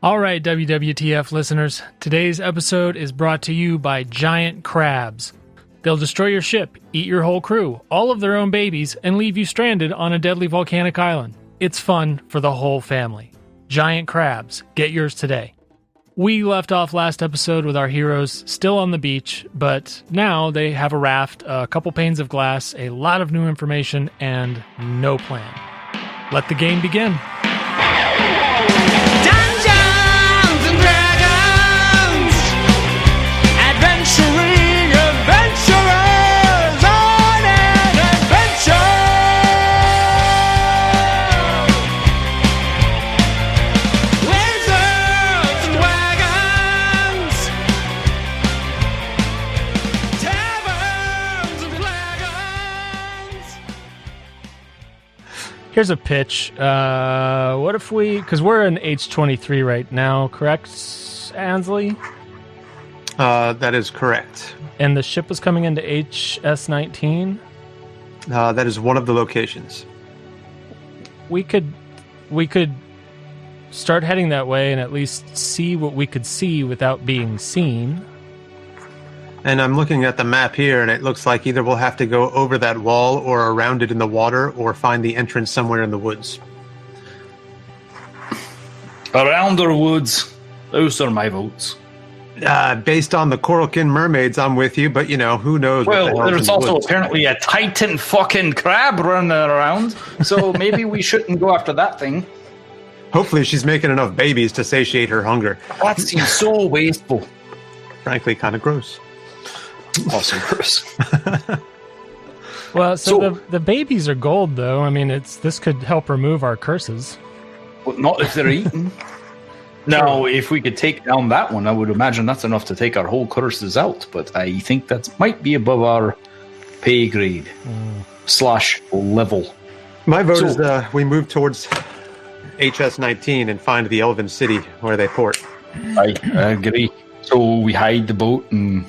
All right, WWTF listeners, today's episode is brought to you by giant crabs. They'll destroy your ship, eat your whole crew, all of their own babies, and leave you stranded on a deadly volcanic island. It's fun for the whole family. Giant crabs. Get yours today. We left off last episode with our heroes still on the beach, but now they have a raft, a couple panes of glass, a lot of new information, and no plan. Let the game begin. Here's a pitch. What if we... Because we're in H23 right now, correct, Ansley? That is correct. And the ship was coming into HS19? That is one of the locations. We could start heading that way and at least see what we could see without being seen. And I'm looking at the map here, and it looks like either we'll have to go over that wall or around it in the water or find the entrance somewhere in the woods. Around the woods. Those are my votes. Based on the Coralkin mermaids, I'm with you, but, who knows? Well, there's also apparently a titan fucking crab running around, so maybe we shouldn't go after that thing. Hopefully she's making enough babies to satiate her hunger. That seems so wasteful. Frankly, kind of gross. Also gross. Well, so the babies are gold, though. I mean, this could help remove our curses. But not if they're eaten. Now, if we could take down that one, I would imagine that's enough to take our whole curses out. But I think that might be above our pay grade / level. My vote is we move towards HS19 and find the Elven City where they port. I agree. So we hide the boat and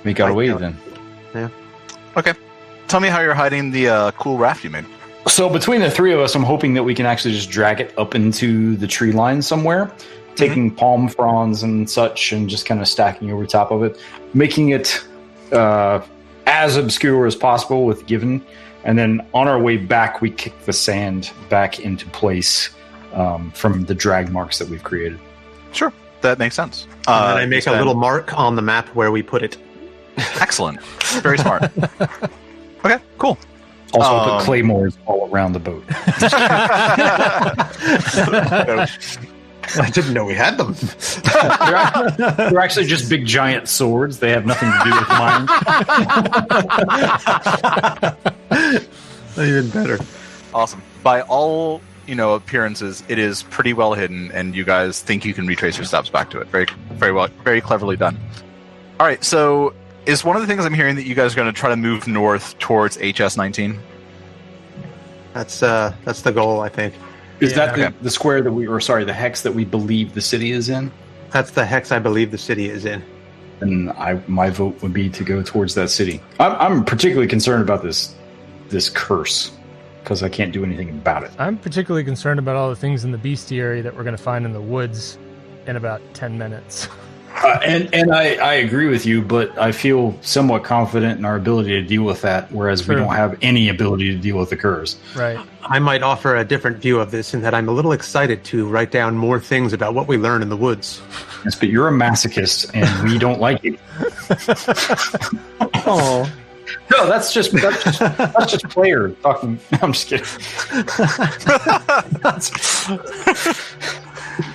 make our way then. Yeah. Okay. Tell me how you're hiding the cool raft you made. So between the three of us, I'm hoping that we can actually just drag it up into the tree line somewhere, taking palm fronds and such and just kind of stacking over top of it, making it as obscure as possible with given. And then on our way back, we kick the sand back into place from the drag marks that we've created. Sure. That makes sense. And then I make a little mark on the map where we put it. Excellent. Very smart. Okay, cool. Also put claymores all around the boat. I didn't know we had them. They're actually just big giant swords. They have nothing to do with mine. Even better. Awesome. By all appearances, it is pretty well hidden, and you guys think you can retrace your steps back to it. Very, very well, very cleverly done. All right, so is one of the things I'm hearing that you guys are going to try to move north towards HS19? That's the goal, I think. Is that the square that the hex that we believe the city is in? That's the hex I believe the city is in. And my vote would be to go towards that city. I'm particularly concerned about this curse because I can't do anything about it. I'm particularly concerned about all the things in the bestiary that we're going to find in the woods in about 10 minutes. And I agree with you, but I feel somewhat confident in our ability to deal with that, whereas we don't have any ability to deal with the curse. Right. I might offer a different view of this in that I'm a little excited to write down more things about what we learn in the woods. Yes, but you're a masochist, and we don't like you. Oh. No, that's just player talking. No, I'm just kidding.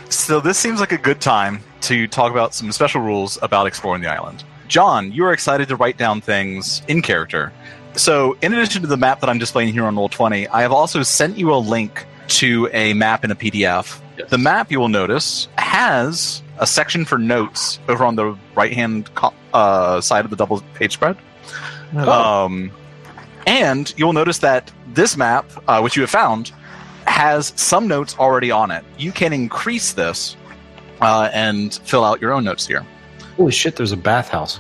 So this seems like a good time to talk about some special rules about exploring the island. John, you are excited to write down things in character. So in addition to the map that I'm displaying here on Roll20, I have also sent you a link to a map in a PDF. Yes. The map, you will notice, has a section for notes over on the right-hand side of the double page spread. Oh. And you'll notice that this map, which you have found, has some notes already on it. You can increase this and fill out your own notes here. Holy shit, there's a bathhouse.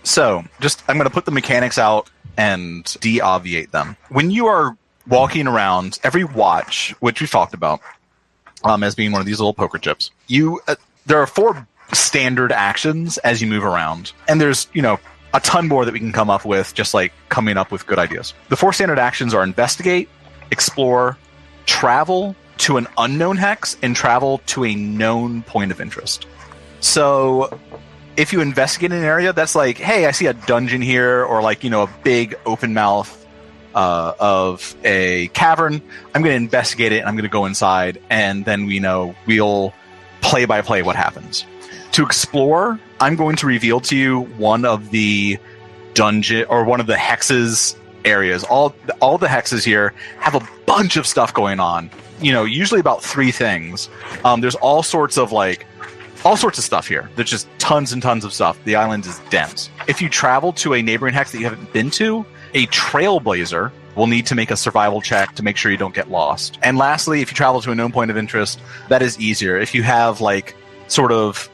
So, I'm going to put the mechanics out and de-obviate them. When you are walking around, every watch, which we've talked about, as being one of these little poker chips. There are 4 standard actions as you move around, and there's a ton more that we can come up with, just like coming up with good ideas. The 4 standard actions are investigate, explore, travel to an unknown hex, and travel to a known point of interest. So if you investigate an area, that's like, hey, I see a dungeon here, or like, a big open mouth of a cavern. I'm going to investigate it, and I'm going to go inside, and then we'll play by play what happens. To explore, I'm going to reveal to you one of the dungeon or one of the hexes areas. All the hexes here have a bunch of stuff going on. Usually about 3 things. There's all sorts of stuff here. There's just tons and tons of stuff. The island is dense. If you travel to a neighboring hex that you haven't been to, a trailblazer will need to make a survival check to make sure you don't get lost. And lastly, if you travel to a known point of interest, that is easier. If you have sort of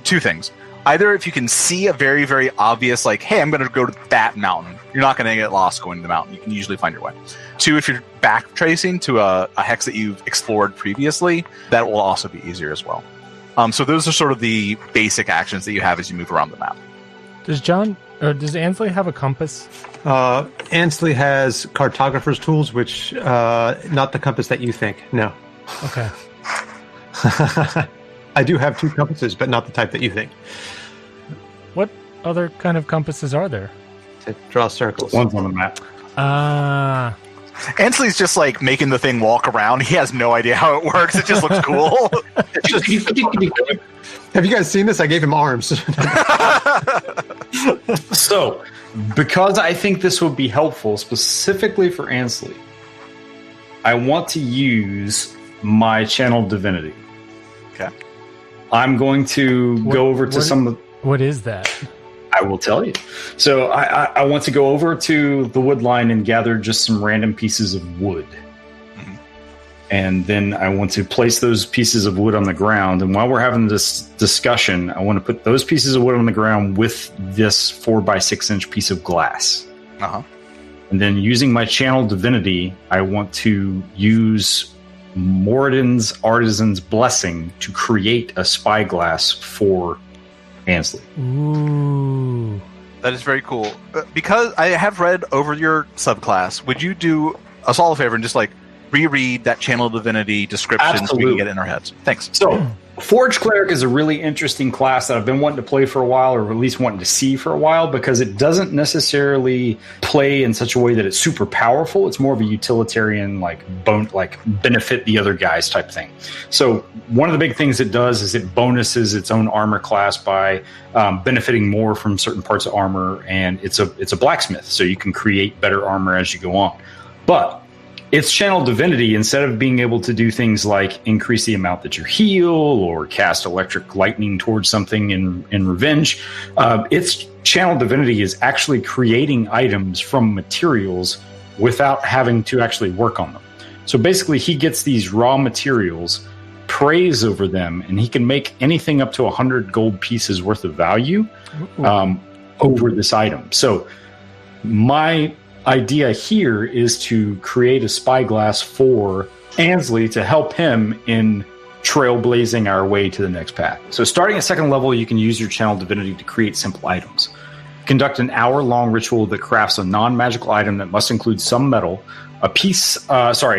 2 things. Either if you can see a very, very obvious, hey, I'm going to go to that mountain. You're not going to get lost going to the mountain. You can usually find your way. 2, if you're back tracing to a hex that you've explored previously, that will also be easier as well. So those are sort of the basic actions that you have as you move around the map. Does Ansley have a compass? Ansley has cartographer's tools, which not the compass that you think. No. Okay. I do have 2 compasses, but not the type that you think. What other kind of compasses are there? To draw circles. One's on the map. Ansley's just making the thing walk around. He has no idea how it works. It just looks cool. Have you guys seen this? I gave him arms. So, because I think this would be helpful specifically for Ansley, I want to use my channel divinity. Okay. I'm going to go over to some of... What is that? I will tell you. So I want to go over to the wood line and gather just some random pieces of wood. Mm-hmm. And then I want to place those pieces of wood on the ground. And while we're having this discussion, I want to put those pieces of wood on the ground with this 4x6-inch piece of glass. Uh-huh. And then using my channel divinity, I want to use Moradin's Artisan's Blessing to create a spyglass for Ansley. Ooh. That is very cool. Because I have read over your subclass, would you do us all a favor and just reread that channel divinity description so we can get it in our heads? Thanks. So, Forge Cleric is a really interesting class that I've been wanting to play for a while, or at least wanting to see for a while, because it doesn't necessarily play in such a way that it's super powerful. It's more of a utilitarian, benefit the other guys type thing. So one of the big things it does is it bonuses its own armor class by benefiting more from certain parts of armor, and it's a blacksmith, so you can create better armor as you go on. But its channel divinity, instead of being able to do things like increase the amount that you heal or cast electric lightning towards something in revenge, its channel divinity is actually creating items from materials without having to actually work on them. So basically, he gets these raw materials, prays over them, and he can make anything up to 100 gold pieces worth of value over this item. So my idea here is to create a spyglass for Ansley to help him in trailblazing our way to the next path. So starting at 2nd level, you can use your channel divinity to create simple items. Conduct an hour-long ritual that crafts a non-magical item that must include some metal, a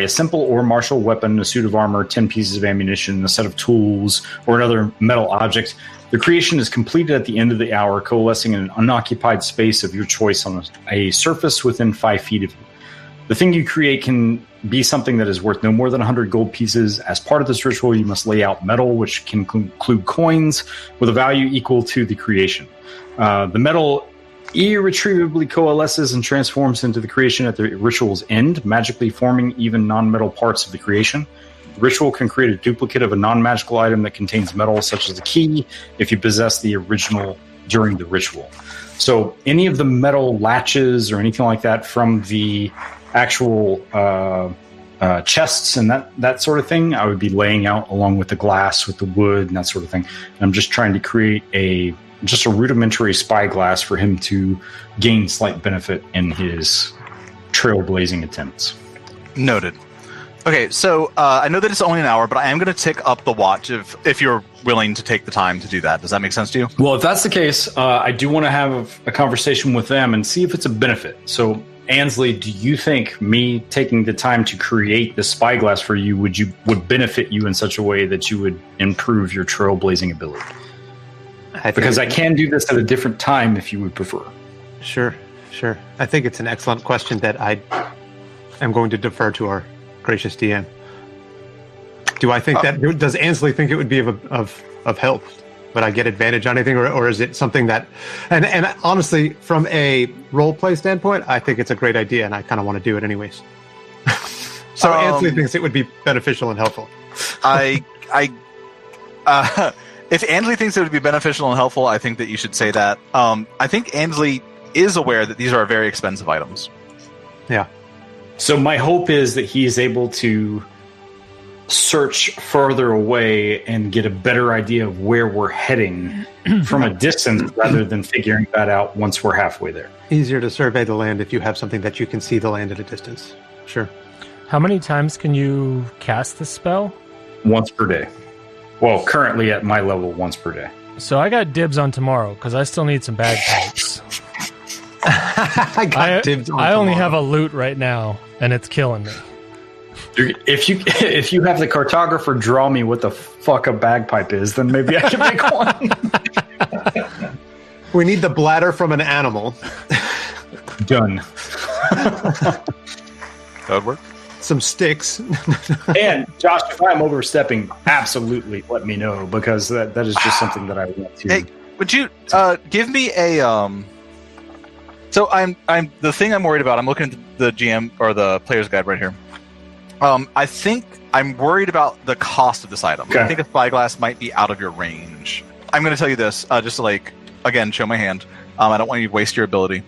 simple or martial weapon, a suit of armor, 10 pieces of ammunition, a set of tools, or another metal object. The creation is completed at the end of the hour, coalescing in an unoccupied space of your choice on a surface within 5 feet of you. The thing you create can be something that is worth no more than 100 gold pieces. As part of this ritual, you must lay out metal, which can include coins with a value equal to the creation. The metal irretrievably coalesces and transforms into the creation at the ritual's end, magically forming even non-metal parts of the creation. The ritual can create a duplicate of a non-magical item that contains metal, such as the key, if you possess the original during the ritual. So any of the metal latches or anything like that from the actual chests and that sort of thing, I would be laying out along with the glass, with the wood, and that sort of thing. And I'm just trying to create just a rudimentary spyglass for him to gain slight benefit in his trailblazing attempts. Noted. Okay, so I know that it's only an hour, but I am going to tick up the watch if you're willing to take the time to do that. Does that make sense to you? Well, if that's the case, I do want to have a conversation with them and see if it's a benefit. So, Ansley, do you think me taking the time to create the spyglass for you would benefit you in such a way that you would improve your trailblazing ability? Because I can do this at a different time if you would prefer. Sure. I think it's an excellent question that I am going to defer to our gracious DM. Do I think does Ansley think it would be of help? Would I get advantage on anything, or is it something that, and honestly, from a role play standpoint, I think it's a great idea, and I kind of want to do it anyways. So Ansley thinks it would be beneficial and helpful. If Ansley thinks it would be beneficial and helpful, I think that you should say that. I think Ansley is aware that these are very expensive items. Yeah. So my hope is that he is able to search further away and get a better idea of where we're heading from a distance rather than figuring that out once we're halfway there. Easier to survey the land if you have something that you can see the land at a distance. Sure. How many times can you cast the spell? Once per day. Well, currently at my level, once per day. So I got dibs on tomorrow because I still need some bagpipes. I got dibs on I only tomorrow. have a lute right now, and it's killing me. If you have the cartographer draw me what the fuck a bagpipe is, then maybe I can make one. We need the bladder from an animal. Done. That would work. Some sticks. And Josh, if I'm overstepping, absolutely let me know, because that is just something that I want to. Hey, would you give me a So I'm the thing I'm worried about. I'm looking at the GM or the player's guide right here. I think I'm worried about the cost of this item. Okay. I think a spyglass might be out of your range. I'm going to tell you this, just to again show my hand. I don't want you to waste your ability.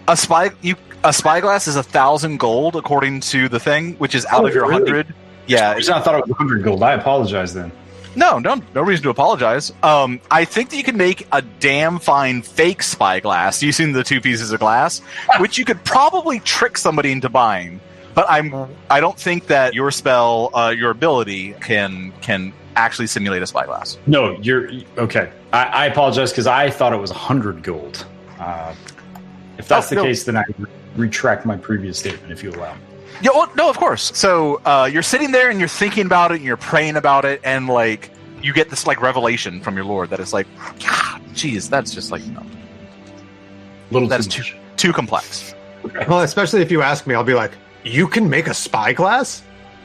A spyglass is 1,000 gold according to the thing, which is out of your 100. Yeah, I thought it was 100 gold. I apologize then. No reason to apologize. I think that you can make a damn fine fake spyglass using the 2 pieces of glass, which you could probably trick somebody into buying. But I don't think that your spell, your ability can actually simulate a spyglass. No, you're okay. I apologize because I thought it was 100 gold. If that's the case, then I retract my previous statement, if you allow me. Yeah, well, no, of course. So you're sitting there and you're thinking about it and you're praying about it, and you get this revelation from your Lord that is geez, that's just that's too complex. Okay. Well, especially if you ask me, I'll be like, you can make a spyglass?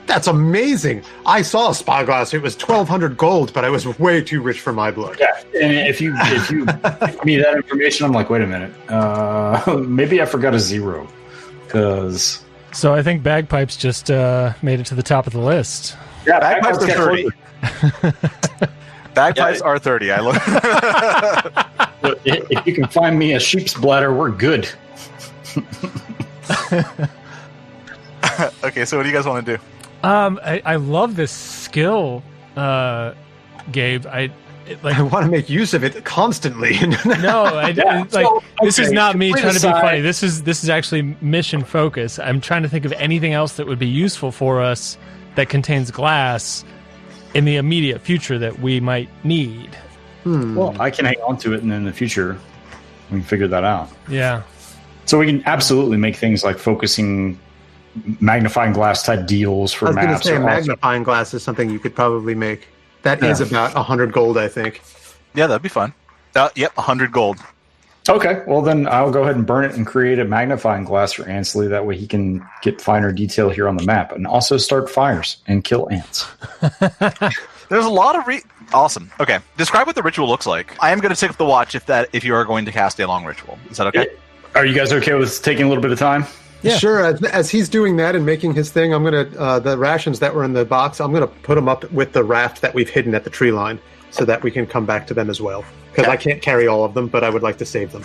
That's amazing. I saw a spyglass. It was 1,200 gold, but I was way too rich for my blood. Yeah, and if you give me that information, I'm like, wait a minute. Maybe I forgot a 0. Because... So I think bagpipes just made it to the top of the list. Yeah, bagpipes are 30. Bagpipes are 30. I look. If you can find me a sheep's bladder, we're good. Okay, so what do you guys want to do? I love this skill, Gabe. I want to make use of it constantly. This is not me trying to be aside. funny. This is actually mission focus. I'm trying to think of anything else that would be useful for us that contains glass in the immediate future that we might need. Well, I can hang on to it, and in the future, we can figure that out. Yeah. So we can absolutely make things like focusing, magnifying glass type deals for I was going to maps. say magnifying glass is something you could probably make. That is about 100 gold, I think. Yeah, that'd be fun. Yep, 100 gold. Okay, well then I'll go ahead and burn it and create a magnifying glass for Ansley. That way he can get finer detail here on the map and also start fires and kill ants. There's a lot of awesome. Okay, describe what the ritual looks like. I am going to take up the watch if you are going to cast a long ritual. Is that okay? Are you guys okay with taking a little bit of time? Yeah. Sure. As he's doing that and making his thing, I'm going to, the rations that were in the box, I'm going to put them up with the raft that we've hidden at the tree line so that we can come back to them as well. Because I can't carry all of them, but I would like to save them.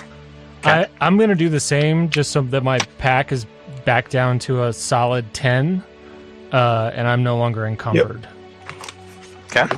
Okay. I'm going to do the same just so that my pack is back down to a solid 10 and I'm no longer encumbered. Okay.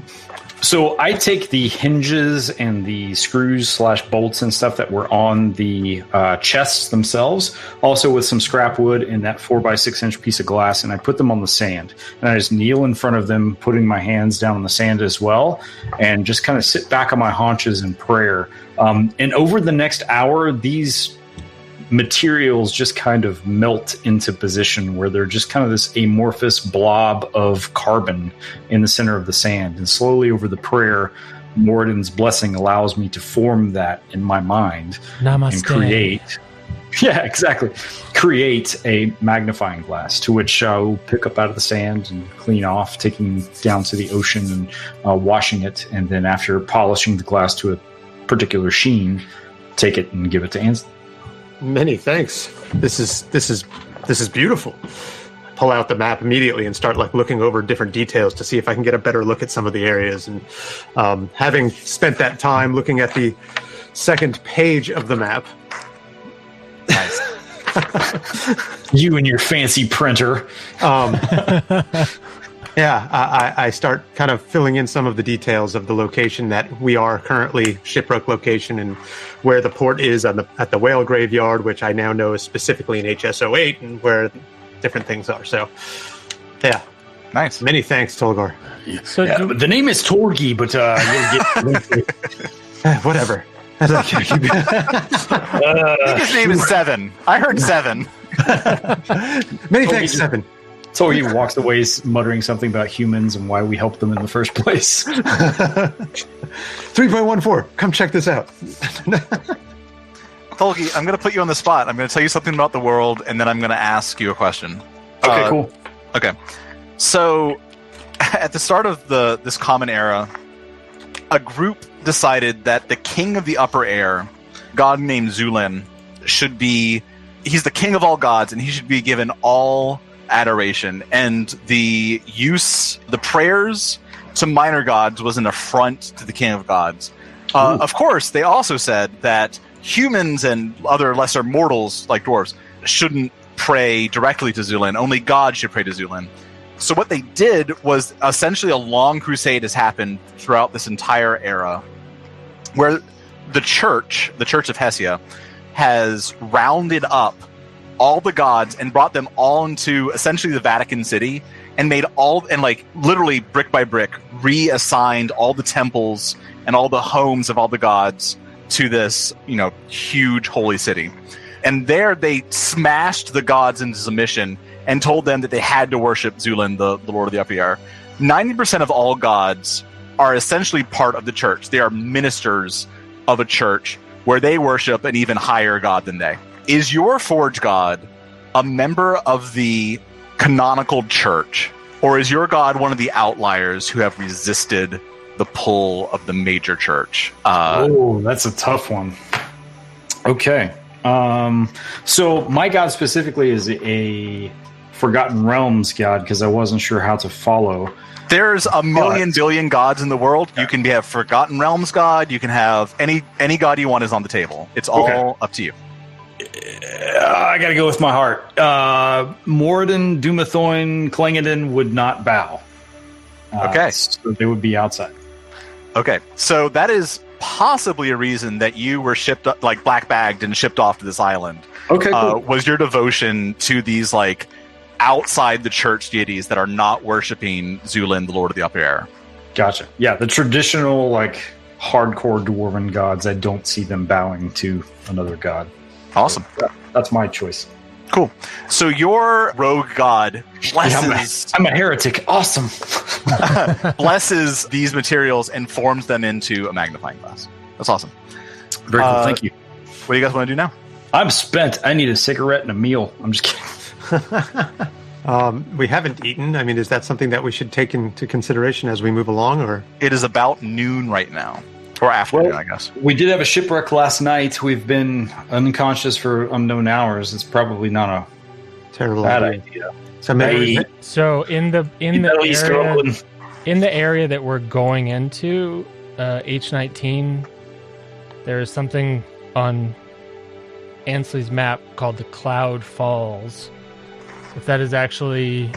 So I take the hinges and the screws / bolts and stuff that were on the chests themselves, also with some scrap wood and that 4x6 inch piece of glass, and I put them on the sand. And I just kneel in front of them, putting my hands down on the sand as well, and just kind of sit back on my haunches in prayer. And over the next hour, these materials just kind of melt into position where they're just kind of this amorphous blob of carbon in the center of the sand. And slowly over the prayer, Moradin's blessing allows me to form that in my mind. Namaste. And create. Yeah, exactly. Create a magnifying glass to which I'll pick up out of the sand and clean off, taking down to the ocean and washing it. And then after polishing the glass to a particular sheen, take it and give it to Ansley. Many thanks. This is beautiful. Pull out the map immediately and start looking over different details to see if I can get a better look at some of the areas. And having spent that time looking at the second page of the map, nice. You and your fancy printer. Yeah, I start kind of filling in some of the details of the location that we are currently, shipwreck location, and where the port is at the whale graveyard, which I now know is specifically in HS08, and where different things are. So, yeah. Nice. Many thanks, Tolgar. So But the name is Torgi, but you'll get... Whatever. I think his name is Seven. I heard Seven. Many thanks, Seven. So he walks away muttering something about humans and why we helped them in the first place. 3.14. Come check this out. Tolgi, I'm going to put you on the spot. I'm going to tell you something about the world, and then I'm going to ask you a question. Okay, cool. Okay. So, at the start of this common era, a group decided that the king of the upper air, a god named Zulin, should be... He's the king of all gods, and he should be given all adoration, and the prayers to minor gods was an affront to the king of gods. Of course, they also said that humans and other lesser mortals like dwarves shouldn't pray directly to Zulin. Only God should pray to Zulin. So what they did was essentially a long crusade has happened throughout this entire era, where the church of Hesia, has rounded up all the gods and brought them all into essentially the Vatican City, and literally brick by brick reassigned all the temples and all the homes of all the gods to this, huge holy city. And there they smashed the gods into submission and told them that they had to worship Zulin, the Lord of the Upper Air. 90% of all gods are essentially part of the church. They are ministers of a church where they worship an even higher god than they. Is your Forge God a member of the canonical church, or is your god one of the outliers who have resisted the pull of the major church? That's a tough one. Okay. So my god specifically is a Forgotten Realms god, because I wasn't sure how to follow. There's a billion gods in the world. You can have Forgotten Realms god. You can have any god you want is on the table. It's all up to you. I gotta go with my heart. Moradin, Dumathoin, Clengadin would not bow. Okay. So they would be outside. Okay. So that is possibly a reason that you were shipped up, black bagged and shipped off to this island. Okay, cool. Was your devotion to these outside the church deities that are not worshiping Zulin, the Lord of the Upper Air? Gotcha. Yeah, the traditional hardcore dwarven gods, I don't see them bowing to another god. Awesome. So that's my choice. Cool. So your rogue god blesses... I'm a heretic. Awesome. blesses these materials and forms them into a magnifying glass. That's awesome. Very cool. Thank you. What do you guys want to do now? I'm spent. I need a cigarette and a meal. I'm just kidding. We haven't eaten. I mean, is that something that we should take into consideration as we move along, or? It is about noon right now. Or afternoon, I guess. We did have a shipwreck last night. We've been unconscious for unknown hours. It's probably not a terrible bad idea. So maybe in the area that we're going into, H19, there is something on Ansley's map called the Cloud Falls. If that is actually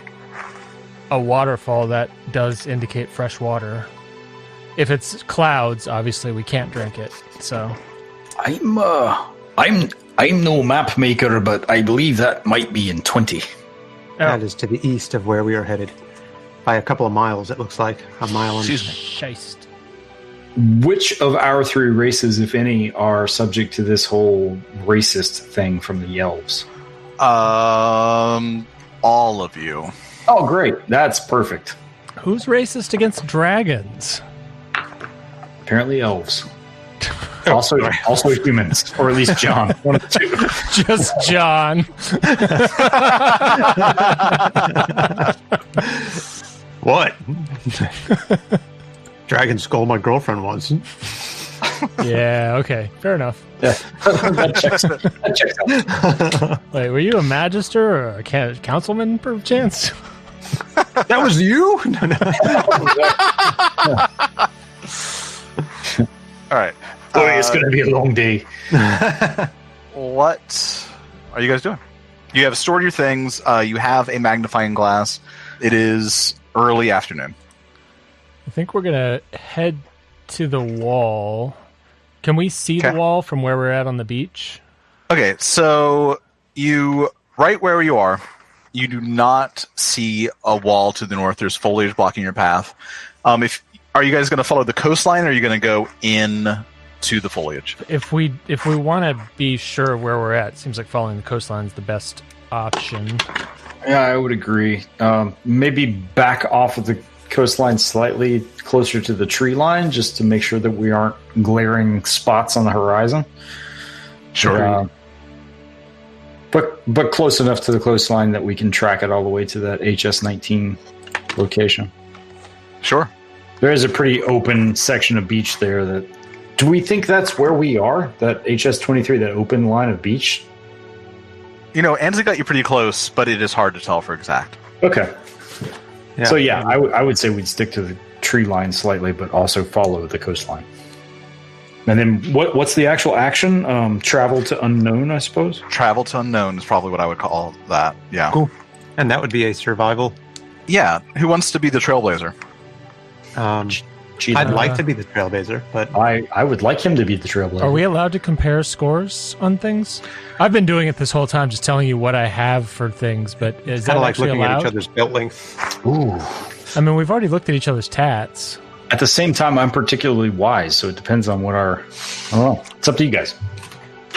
a waterfall, that does indicate fresh water. if it's clouds, obviously we can't drink it. So I'm no map maker, but I believe that might be in 20. That is to the east of where we are headed. By a couple of miles, it looks like. A mile and... Scheist. Which of our 3 races, if any, are subject to this whole racist thing from the elves? All of you. Oh, great. That's perfect. Who's racist against dragons? Apparently elves. Also humans, or at least John. One of the two. Just John. What? Dragon stole my girlfriend once. Yeah, okay. Fair enough. Yeah. That checks out. Wait, were you a magister or a councilman, perchance? That was you? No. All right. Boy, it's going to be a long day. What are you guys doing? You have stored your things. You have a magnifying glass. It is early afternoon. I think we're going to head to the wall. Can we see the wall from where we're at on the beach? Okay, so right where you are, you do not see a wall to the north. There's foliage blocking your path. Are you guys going to follow the coastline, or are you going to go in to the foliage? If we want to be sure of where we're at, it seems like following the coastline is the best option. Yeah, I would agree. Maybe back off of the coastline slightly closer to the tree line, just to make sure that we aren't glaring spots on the horizon. Sure. But close enough to the coastline that we can track it all the way to that HS-19 location. Sure. There is a pretty open section of beach there. Do we think that's where we are? That HS-23, that open line of beach? Ansley got you pretty close, but it is hard to tell for exact. Okay. Yeah. So yeah, I would say we'd stick to the tree line slightly, but also follow the coastline. And then what's the actual action? Travel to unknown, I suppose? Travel to unknown is probably what I would call that, yeah. Cool. And that would be a survival. Yeah, who wants to be the trailblazer? I'd like to be the trailblazer, but... I would like him to be the trailblazer. Are we allowed to compare scores on things? I've been doing it this whole time, just telling you what I have for things, but is that like actually looking allowed? at each other's belt length. Ooh. I mean, we've already looked at each other's tats. At the same time, I'm particularly wise, so it depends on what I don't know. It's up to you guys.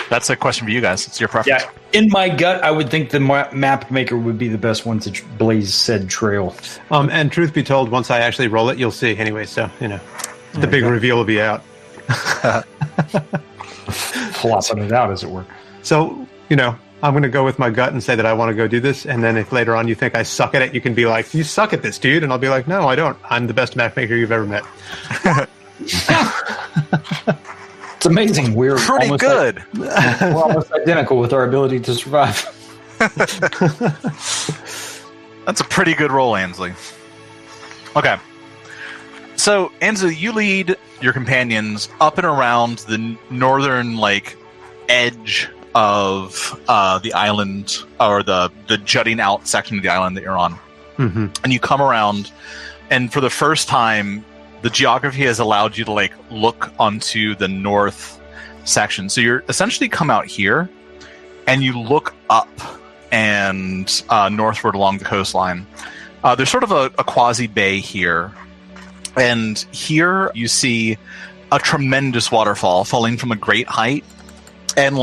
That's a question for you guys. It's your preference. Yeah, in my gut, I would think the map maker would be the best one to blaze said trail. And truth be told, once I actually roll it, you'll see anyway. So the big reveal will be out. Flopping it out, as it were. So I'm going to go with my gut and say that I want to go do this. And then if later on you think I suck at it, you can be like, "You suck at this, dude," and I'll be like, "No, I don't. I'm the best map maker you've ever met." It's amazing. We're pretty good. We're almost identical with our ability to survive. That's a pretty good roll, Ansley. Okay. So, Ansley, you lead your companions up and around the northern, edge of the island, or the jutting out section of the island that you're on. Mm-hmm. And you come around, and for the first time, the geography has allowed you to look onto the north section. So you're essentially come out here, and you look up and northward along the coastline. There's sort of a quasi bay here, and here you see a tremendous waterfall falling from a great height and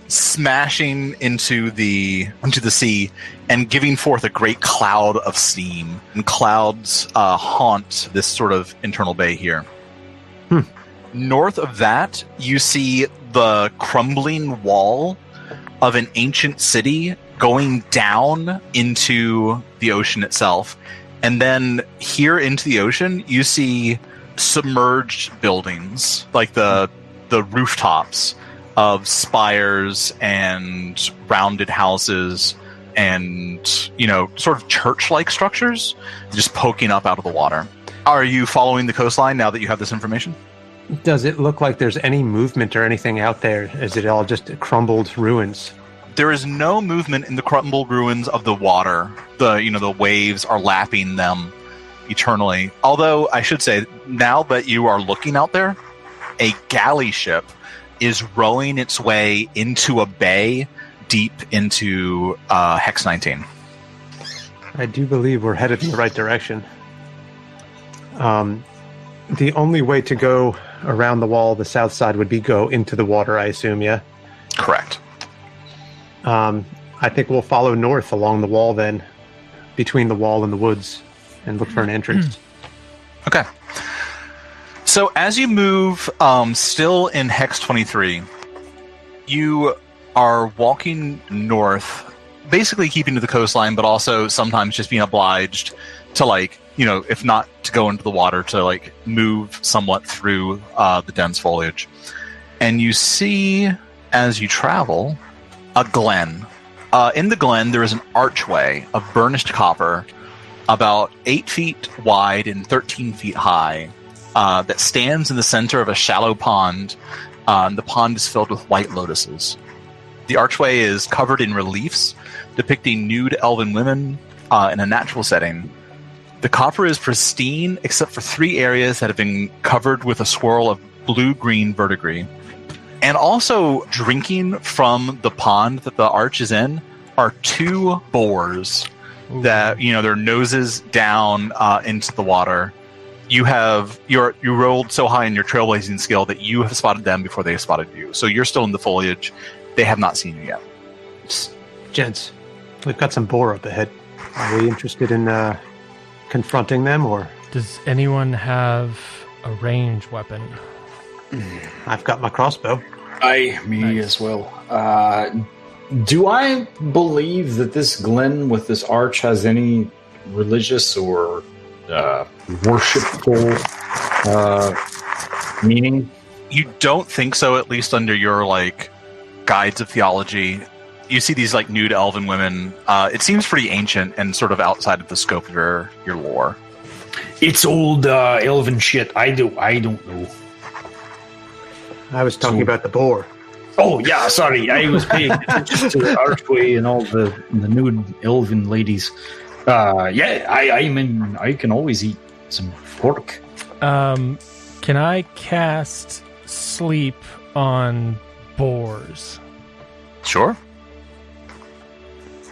smashing into the sea and giving forth a great cloud of steam. And clouds haunt this sort of internal bay here. North of that, you see the crumbling wall of an ancient city going down into the ocean itself. And then here into the ocean, you see submerged buildings, like the rooftops of spires and rounded houses and, sort of church-like structures just poking up out of the water. Are you following the coastline now that you have this information? Does it look like there's any movement or anything out there? Is it all just crumbled ruins? There is no movement in the crumbled ruins of the water. The waves are lapping them. eternally. Although I should say, now that you are looking out there, a galley ship is rowing its way into a bay deep into Hex 19. I do believe we're headed in the right direction. The only way to go around the wall, the south side, would be go into the water, I assume, yeah? Correct. I think we'll follow north along the wall then, between the wall and the woods, and look for an entrance. Okay. So as you move, still in Hex 23, you are walking north, basically keeping to the coastline, but also sometimes just being obliged to, like, you know, if not to go into the water, to, like, move somewhat through the dense foliage. And you see, as you travel, a glen. In the glen, there is an archway of burnished copper, about 8 feet wide and 13 feet high, that stands in the center of a shallow pond. The pond is filled with white lotuses. The archway is covered in reliefs depicting nude elven women in a natural setting. The copper is pristine except for 3 areas that have been covered with a swirl of blue-green verdigris. And also drinking from the pond that the arch is in are 2 boars that, you know, their noses down into the water. You rolled so high in your trailblazing skill that you have spotted them before they have spotted you. So you're still in the foliage. They have not seen you yet. Gents, we've got some boar up ahead. Are we interested in confronting them, or? Does anyone have a ranged weapon? I've got my crossbow. Me as well. Do I believe that this glen with this arch has any religious or worshipful meaning? You don't think so, at least under your, like, guides of theology. You see these, like, nude elven women. It seems pretty ancient and sort of outside of the scope of your lore. It's old elven shit. I don't know. I was talking about the boar. Oh yeah, sorry. I was paying attention to the archway and all the nude elven ladies. I can always eat some pork. Can I cast sleep on boars? Sure.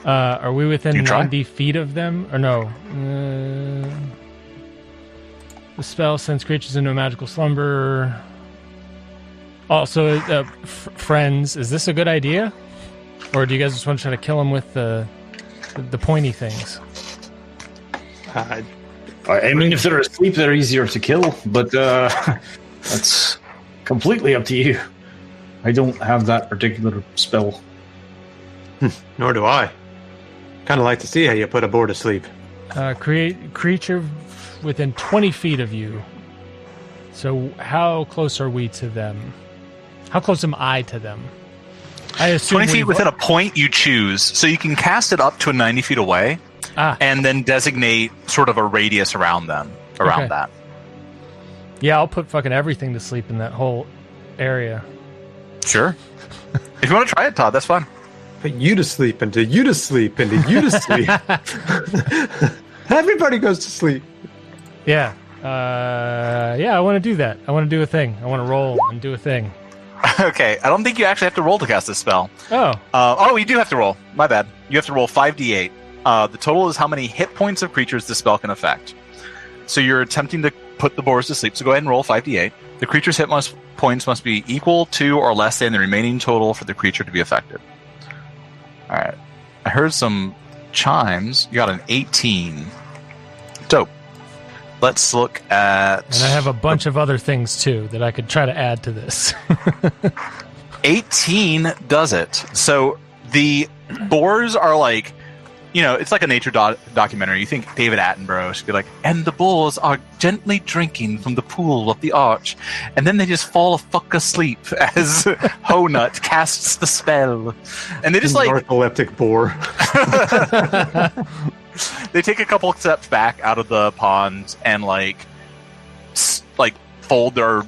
Are we within 90 feet of them? Or no? The spell sends creatures into a magical slumber. Also, friends, is this a good idea? Or do you guys just want to try to kill them with the pointy things? I mean, if they're asleep, they're easier to kill, but that's completely up to you. I don't have that particular spell. Nor do I. Kind of like to see how you put a boar to sleep. Create creature within 20 feet of you. So how close are we to them? How close am I to them? I assume 20 feet within a point you choose, so you can cast it up to 90 feet away, and then designate sort of a radius around them, that. Yeah, I'll put fucking everything to sleep in that whole area. Sure. If you want to try it, Todd, that's fine. Put you to sleep, and to you to sleep, and to you to sleep. Everybody goes to sleep. Yeah. I want to do that. I want to do a thing. I want to roll and do a thing. Okay, I don't think you actually have to roll to cast this spell. Oh. You do have to roll. My bad. You have to roll 5d8. The total is how many hit points of creatures the spell can affect. So you're attempting to put the boars to sleep, so go ahead and roll 5d8. The creature's hit points must be equal to or less than the remaining total for the creature to be affected. Alright. I heard some chimes. You got an 18. Dope. Let's look at... And I have a bunch of other things, too, that I could try to add to this. 18 does it. So the boars are like... You know, it's like a nature documentary. You think David Attenborough should be like, and the boars are gently drinking from the pool of the arch. And then they just fall fuck asleep as Honut casts the spell. And they just like... Narcoleptic boar. They take a couple steps back out of the pond and like fold their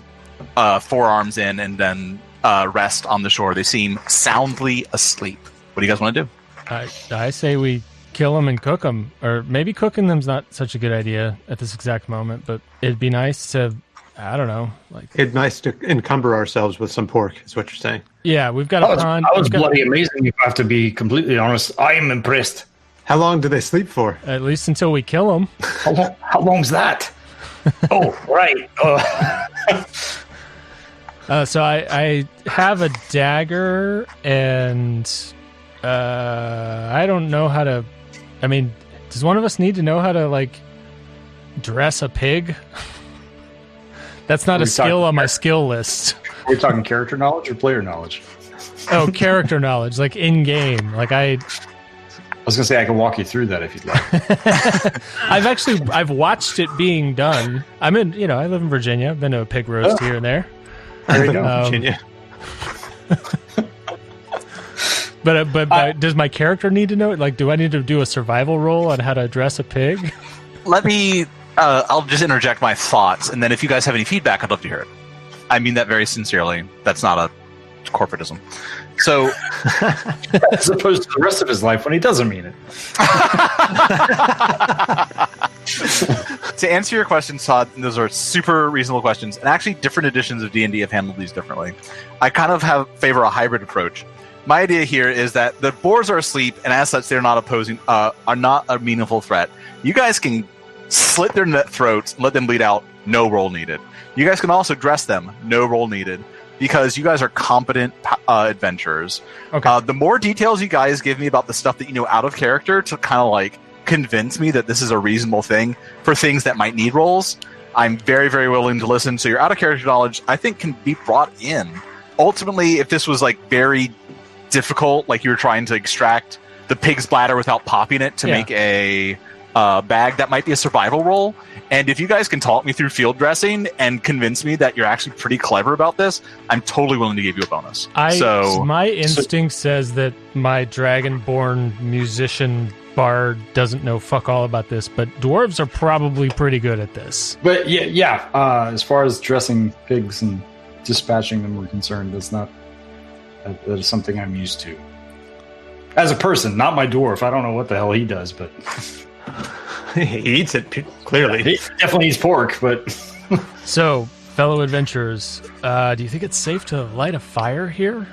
forearms in and then rest on the shore. They seem soundly asleep. What do you guys want to do? I say we kill them and cook them. Or maybe cooking them's not such a good idea at this exact moment, but it'd be nice to, I don't know. It'd be nice to encumber ourselves with some pork, is what you're saying. Yeah, we've got a pond. That was bloody amazing, if I have to be completely honest. I am impressed. How long do they sleep for? At least until we kill them. How long's that? Oh, right. So I have a dagger, and I don't know how to... I mean, does one of us need to know how to, dress a pig? That's not a skill on my skill list. Are we talking character knowledge or player knowledge? Oh, character knowledge, in-game. I was going to say I can walk you through that if you'd like. I've watched it being done. I live in Virginia. I've been to a pig roast here and there. There you go, Virginia. But does my character need to know it? Do I need to do a survival roll on how to dress a pig? Let me. I'll just interject my thoughts, and then if you guys have any feedback, I'd love to hear it. I mean that very sincerely. That's not a corporatism. So, as opposed to the rest of his life when he doesn't mean it. To answer your question, Todd, those are super reasonable questions, and actually different editions of D&D have handled these differently. I kind of favor a hybrid approach. My idea here is that the boars are asleep, and as such, they're not are not a meaningful threat. You guys can slit their throats, let them bleed out, no roll needed. You guys can also dress them, no roll needed, because you guys are competent adventurers. Okay. The more details you guys give me about the stuff that you know out of character to kind of convince me that this is a reasonable thing for things that might need rolls, I'm very, very willing to listen. So your out of character knowledge, I think, can be brought in. Ultimately, if this was very difficult, you were trying to extract the pig's bladder without popping it to make a bag, that might be a survival roll. And if you guys can talk me through field dressing and convince me that you're actually pretty clever about this, I'm totally willing to give you a bonus. My instinct says that my dragonborn musician bard doesn't know fuck all about this, but dwarves are probably pretty good at this. But yeah. As far as dressing pigs and dispatching them are concerned, that is something I'm used to. As a person, not my dwarf. I don't know what the hell he does, but he eats it, clearly. He definitely eats pork, but... So, fellow adventurers, do you think it's safe to light a fire here?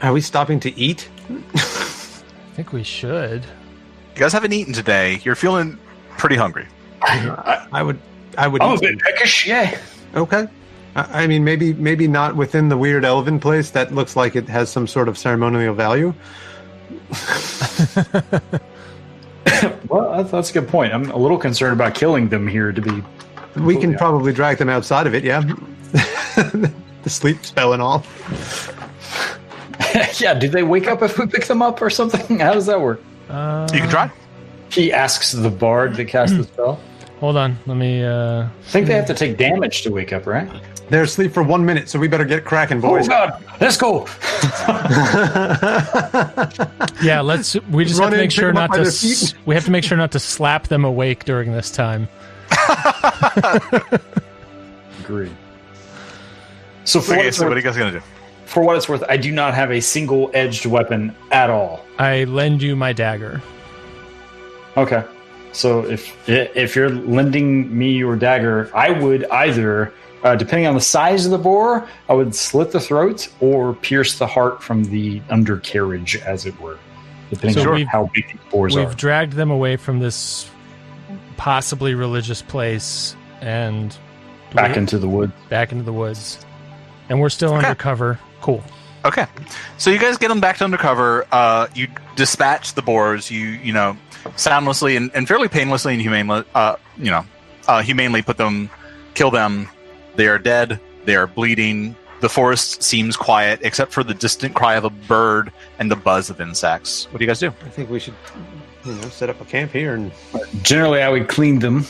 Are we stopping to eat? I think we should. You guys haven't eaten today. You're feeling pretty hungry. I would I'm a bit peckish, yeah. Okay. I mean, maybe not within the weird elven place that looks like it has some sort of ceremonial value. Well, that's a good point. I'm a little concerned about killing them here to be... We can probably drag them outside of it, yeah. The sleep spell and all. Yeah, do they wake up if we pick them up or something? How does that work? You can try. He asks the bard that cast the spell. Hold on, let me... I think they have to take damage to wake up, right? They're asleep for 1 minute, so we better get cracking, boys. Oh, God. Let's go. Yeah, we just have to make sure not to... We have to make sure not to slap them awake during this time. Agreed. So what are you guys going to do? For what it's worth, I do not have a single-edged weapon at all. I lend you my dagger. Okay. So if you're lending me your dagger, I would either, depending on the size of the boar, I would slit the throat or pierce the heart from the undercarriage, as it were, depending on how big the boars are. We've dragged them away from this possibly religious place and back into the woods. And we're still undercover. Cool. Okay. So you guys get them back to undercover. You dispatch the boars. You soundlessly and fairly painlessly and humanely kill them. They are dead. They are bleeding. The forest seems quiet, except for the distant cry of a bird and the buzz of insects. What do you guys do? I think we should, set up a camp here. And generally, I would clean them,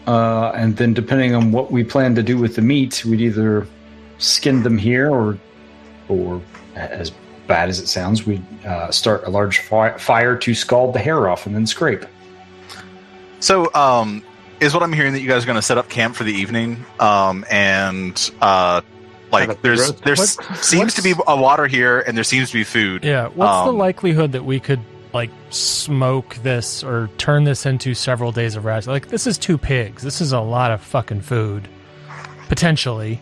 and then depending on what we plan to do with the meat, we'd either skin them here, or as bad as it sounds, we'd start a large fire to scald the hair off and then scrape. So, is what I'm hearing that you guys are going to set up camp for the evening, there seems to be a water here, and there seems to be food. Yeah. What's the likelihood that we could like smoke this or turn this into several days of ration. Like, this is 2 pigs. This is a lot of fucking food, potentially.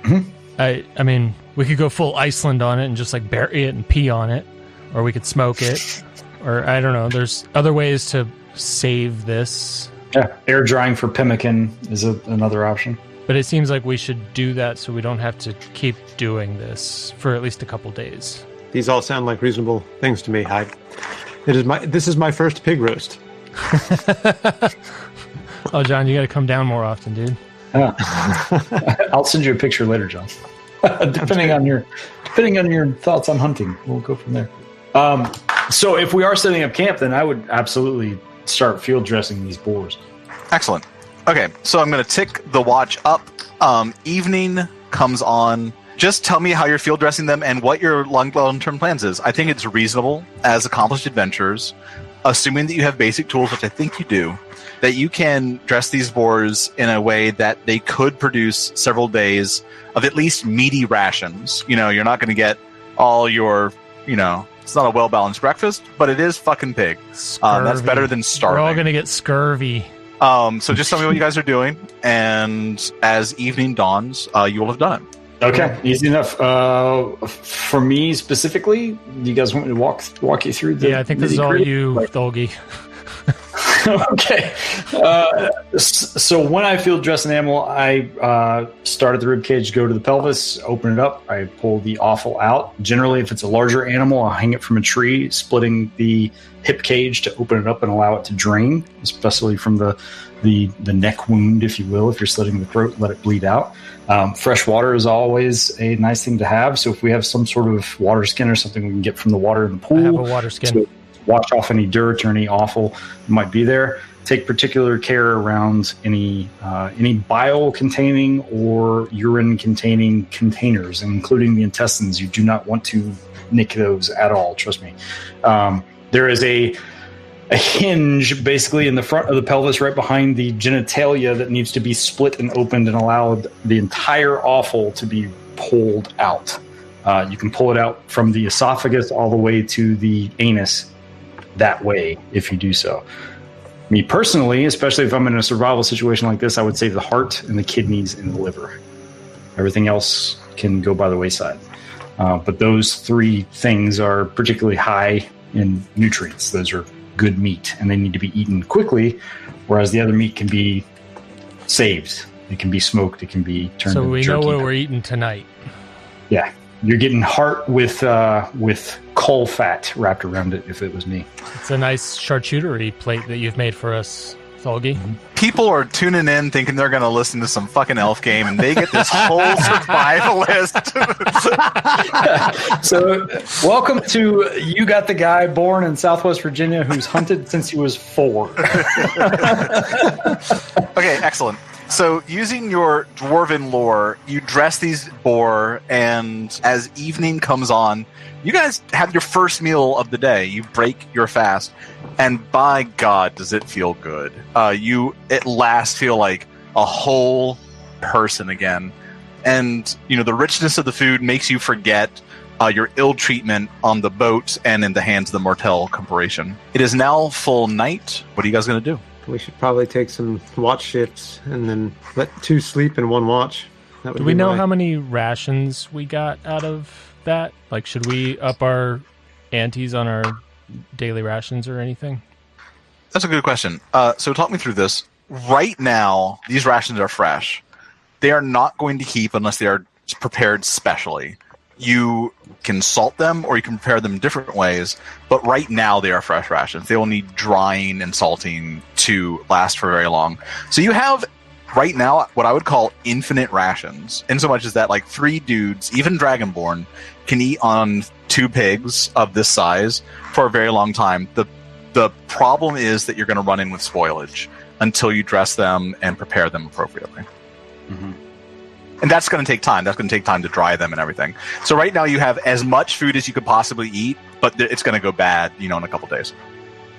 Mm-hmm. I mean, we could go full Iceland on it and just like bury it and pee on it, or we could smoke it, or I don't know. There's other ways to save this. Yeah, air drying for pemmican is another option. But it seems like we should do that so we don't have to keep doing this for at least a couple days. These all sound like reasonable things to me, Hyde. This is my first pig roast. Oh, John, you got to come down more often, dude. Yeah. I'll send you a picture later, John. depending on your thoughts on hunting, we'll go from there. So if we are setting up camp, then I would absolutely start field dressing these boars. Excellent. Okay, so I'm going to tick the watch up. Evening comes on. Just tell me how you're field dressing them and what your long-term plans is. I think it's reasonable as accomplished adventurers, assuming that you have basic tools, which I think you do, that you can dress these boars in a way that they could produce several days of at least meaty rations. You know, you're not going to get all your, it's not a well-balanced breakfast, but it is fucking pig. That's better than starving. We're all going to get scurvy. So just tell me what you guys are doing, and as evening dawns, you will have done it. Okay, easy enough. For me specifically, do you guys want me to walk you through the? Yeah, I think this is all you, Tholgi. Okay. So when I field dress an animal, I start at the rib cage, go to the pelvis, open it up. I pull the offal out. Generally, if it's a larger animal, I'll hang it from a tree, splitting the hip cage to open it up and allow it to drain, especially from the neck wound, if you will. If you're slitting the throat, let it bleed out. Fresh water is always a nice thing to have. So if we have some sort of water skin or something we can get from the water in the pool, I have a water skin. to wash off any dirt or any offal that might be there. Take particular care around any bile containing or urine containing containers, including the intestines. You do not want to nick those at all. Trust me. There is a hinge basically in the front of the pelvis right behind the genitalia that needs to be split and opened and allowed the entire offal to be pulled out. You can pull it out from the esophagus all the way to the anus that way if you do so. Me personally, especially if I'm in a survival situation like this, I would save the heart and the kidneys and the liver. Everything else can go by the wayside. But those 3 things are particularly high in nutrients. Those are good meat, and they need to be eaten quickly, whereas the other meat can be saved. It can be smoked. It can be turned into jerky. So we know what we're eating tonight. Yeah. You're getting heart with coal fat wrapped around it, if it was me. It's a nice charcuterie plate that you've made for us, Tholgi. People are tuning in thinking they're going to listen to some fucking elf game, and they get this whole survivalist. So, welcome to You Got the Guy born in Southwest Virginia who's hunted since he was 4. Okay, excellent. So, using your dwarven lore, you dress these boar, and as evening comes on, you guys have your first meal of the day. You break your fast, and by God, does it feel good. You, at last, feel like a whole person again. And, the richness of the food makes you forget your ill treatment on the boat and in the hands of the Mortel Corporation. It is now full night. What are you guys going to do? We should probably take some watch shifts and then let 2 sleep and 1 watch. That would Do we be know my- how many rations we got out of that? Like, should we up our antes on our daily rations or anything? That's a good question. So talk me through this. Right now, these rations are fresh. They are not going to keep unless they are prepared specially. You can salt them or you can prepare them in different ways, but right now they are fresh rations. They will need drying and salting to last for very long. So you have right now what I would call infinite rations, in so much as that like 3 dudes, even Dragonborn, can eat on 2 pigs of this size for a very long time. The problem is that you're going to run in with spoilage until you dress them and prepare them appropriately. Mm-hmm. And that's going to take time. That's going to take time to dry them and everything. So right now you have as much food as you could possibly eat, but it's going to go bad, in a couple days.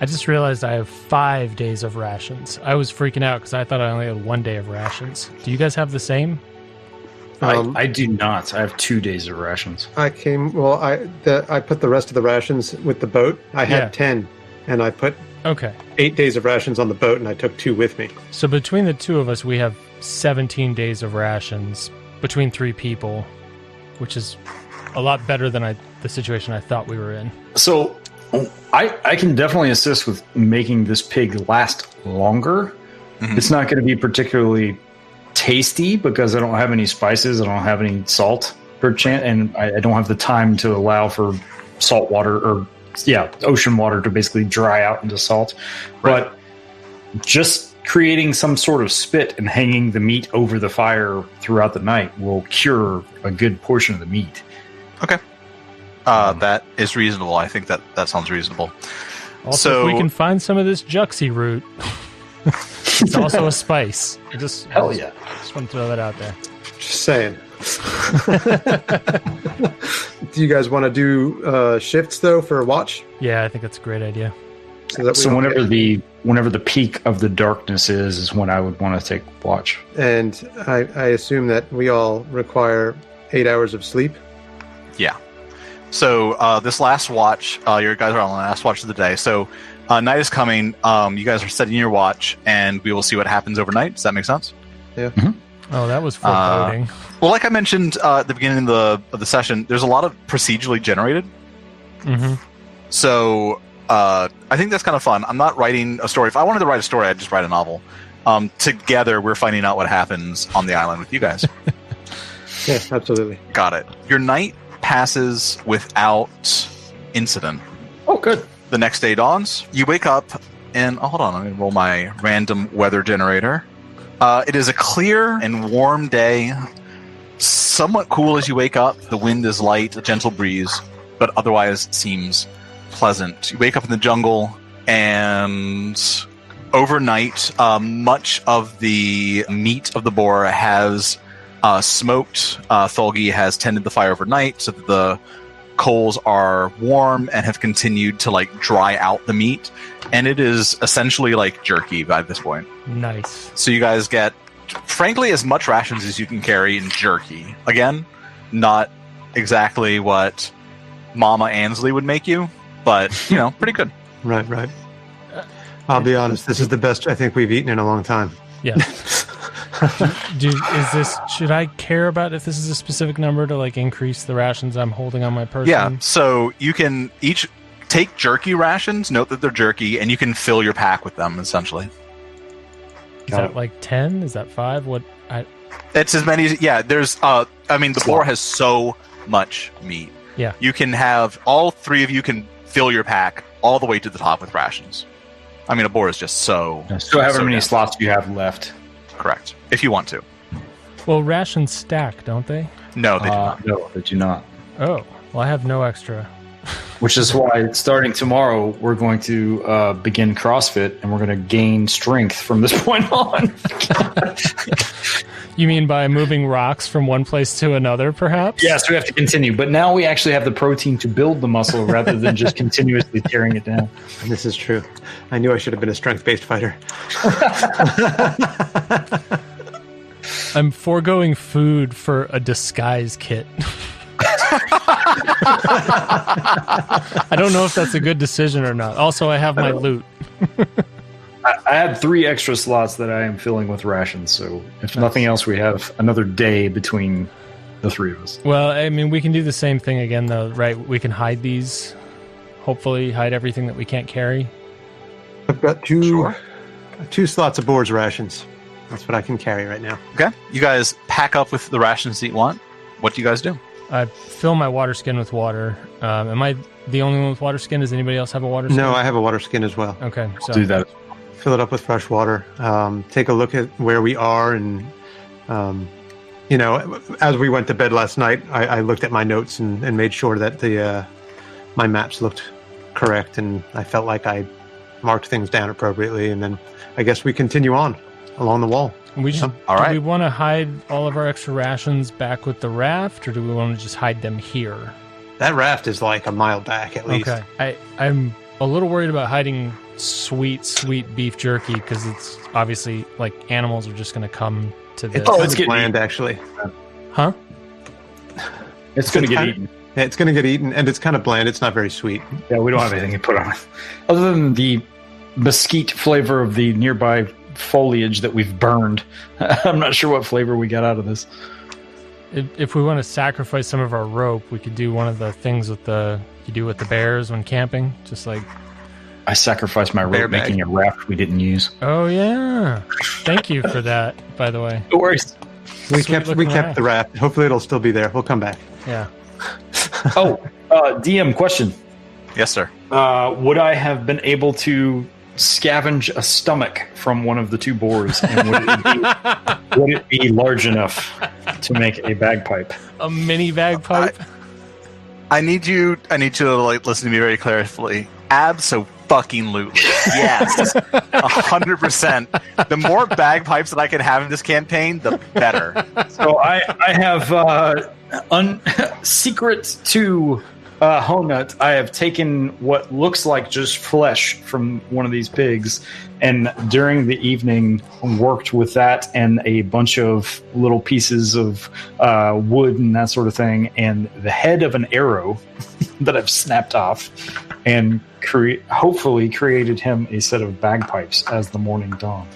I just realized I have 5 days of rations. I was freaking out because I thought I only had 1 day of rations. Do you guys have the same? I do not. I have 2 days of rations. I put the rest of the rations with the boat. I had 10, and I put 8 days of rations on the boat, and I took 2 with me. So between the two of us, we have 17 days of rations between 3 people, which is a lot better than the situation I thought we were in. So I can definitely assist with making this pig last longer. Mm-hmm. It's not going to be particularly tasty because I don't have any spices. I don't have any salt per chance, and I don't have the time to allow for salt water ocean water to basically dry out into salt. Right. But just creating some sort of spit and hanging the meat over the fire throughout the night will cure a good portion of the meat. Okay. That is reasonable. I think that sounds reasonable. Also, if we can find some of this juxie root, it's also a spice. Hell yeah. Just want to throw that out there. Just saying. Do you guys want to do shifts, though, for a watch? Yeah, I think that's a great idea. So whenever the peak of the darkness is when I would want to take watch. And I assume that we all require 8 hours of sleep? Yeah. So this last watch, your guys are on the last watch of the day. So night is coming. You guys are setting your watch, and we will see what happens overnight. Does that make sense? Yeah. Mm-hmm. Oh, that was foreboding. Well, like I mentioned at the beginning of the session, there's a lot of procedurally generated. Mm-hmm. So I think that's kind of fun. I'm not writing a story. If I wanted to write a story, I'd just write a novel. Together, we're finding out what happens on the island with you guys. Yeah, absolutely. Got it. Your night passes without incident. Oh, good. The next day dawns. You wake up, and hold on, let me roll my random weather generator. It is a clear and warm day. Somewhat cool as you wake up. The wind is light, a gentle breeze, but otherwise seems pleasant. You wake up in the jungle, and overnight, much of the meat of the boar has smoked. Thulgi has tended the fire overnight so that the coals are warm and have continued to dry out the meat, and it is essentially like jerky by this point. Nice. So you guys get, frankly, as much rations as you can carry in jerky. Again, not exactly what Mama Ansley would make you, but pretty good. Right. I'll be honest, this is the best I think we've eaten in a long time. Yeah. Should I care about if this is a specific number to increase the rations I'm holding on my person? Yeah, so you can each take jerky rations, note that they're jerky, and you can fill your pack with them, essentially. Is that 10? Is that 5? It's as many as, there's, the boar has so much meat. Yeah. You can have, all 3 of you can fill your pack all the way to the top with rations. A boar is just so... So however many slots you have left. Correct. If you want to. Well, rations stack, don't they? No, they do not. No, they do not. Oh, well, I have no extra. Which is why, starting tomorrow, we're going to begin CrossFit, and we're going to gain strength from this point on. You mean by moving rocks from one place to another, perhaps? Yes, we have to continue. But now we actually have the protein to build the muscle rather than just continuously tearing it down. This is true. I knew I should have been a strength-based fighter. I'm foregoing food for a disguise kit. I don't know if that's a good decision or not. Also, I have my loot. I had 3 extra slots that I am filling with rations, so if nothing else, we have another day between the 3 of us. Well, we can do the same thing again, though, right? We can hide these, hopefully hide everything that we can't carry. I've got 2 slots of boar's rations. That's what I can carry right now. Okay. You guys pack up with the rations that you want. What do you guys do? I fill my water skin with water. Am I the only one with water skin? Does anybody else have a water skin? No, I have a water skin as well. Okay. So do that. Fill it up with fresh water. Take a look at where we are, and as we went to bed last night, I looked at my notes and made sure that my maps looked correct, and I felt like I marked things down appropriately. And then I guess we continue on along the wall. All right. Do we want to hide all of our extra rations back with the raft, or do we want to just hide them here? That raft is like a mile back at least. Okay. I'm a little worried about hiding sweet beef jerky, because it's obviously animals are just going to come to this. It's good land, actually. Huh? It's going to get kinda- eaten. Yeah, it's going to get eaten, and it's kind of bland. It's not very sweet. Yeah, we don't have anything to put on it. Other than the mesquite flavor of the nearby foliage that we've burned. I'm not sure what flavor we got out of this. If we want to sacrifice some of our rope, we could do one of the things you do with the bears when camping. Just like, I sacrificed my Bear rope bag. making a raft we didn't use. oh yeah, thank you for that. By the way, No worries. We Sweet kept looking the raft. Hopefully, it'll still be there. We'll come back. yeah. DM question. Yes, sir. Would I have been able to scavenge a stomach from one of the two boars? And would it be large enough to make a bagpipe? A mini bagpipe. I need you to like listen to me very carefully. Abso-fucking-lutely. Yes. 100%. The more bagpipes that I can have in this campaign, the better. So I have secret to Honut. I have taken what looks like just flesh from one of these pigs, and during the evening worked with that and a bunch of little pieces of wood and that sort of thing, and the head of an arrow that I've snapped off, and hopefully created him a set of bagpipes as the morning dawned.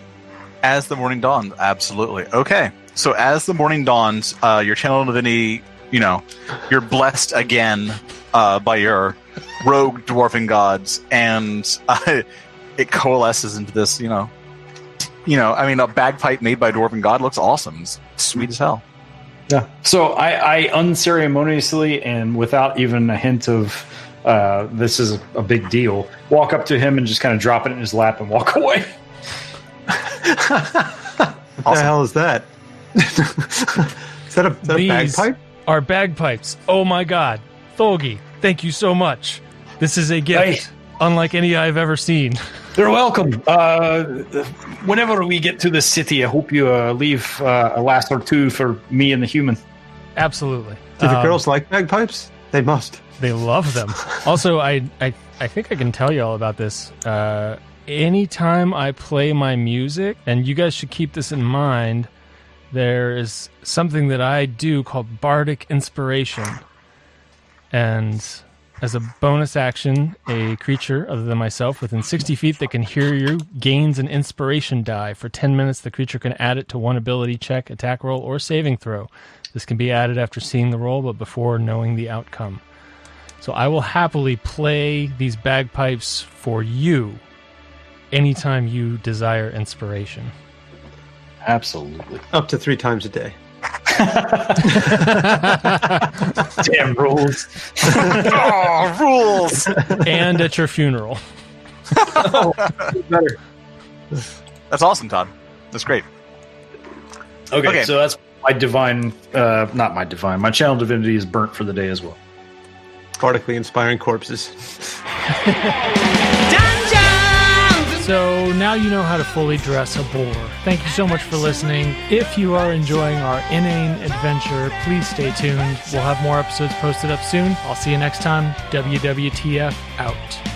As the morning dawned, absolutely. Okay. So as the morning dawns, your channel divinity, you're blessed again by your rogue dwarven gods, and it coalesces into this, a bagpipe made by a dwarven god looks awesome. It's sweet as hell. Yeah. So I unceremoniously and without even a hint of this is a big deal, walk up to him and just kind of drop it in his lap and walk away. What the hell is that? Is that a These bagpipe? are bagpipes. Oh my god. Thogi, thank you so much. This is a gift unlike any I've ever seen. You're welcome. Whenever we get to the city, I hope you leave a last or two for me and the human. Absolutely. Do the girls like bagpipes? They must. They love them. Also, I think I can tell you all about this. Anytime I play my music, and you guys should keep this in mind, there is something that I do called Bardic Inspiration. And as a bonus action, a creature other than myself within 60 feet that can hear you gains an inspiration die. For 10 minutes, the creature can add it to one ability check, attack roll, or saving throw. This can be added after seeing the roll, but before knowing the outcome. So I will happily play these bagpipes for you anytime you desire inspiration. Absolutely. Up to 3 times a day. Damn rules. Oh, rules! And at your funeral. Better. That's awesome, Todd. That's great. Okay, so that's my divine, not my divine, my channel divinity is burnt for the day as well. Bardically inspiring corpses. So now you know how to fully dress a boar. Thank you so much for listening. If you are enjoying our inane adventure, please stay tuned. We'll have more episodes posted up soon. I'll see you next time. WWTF out.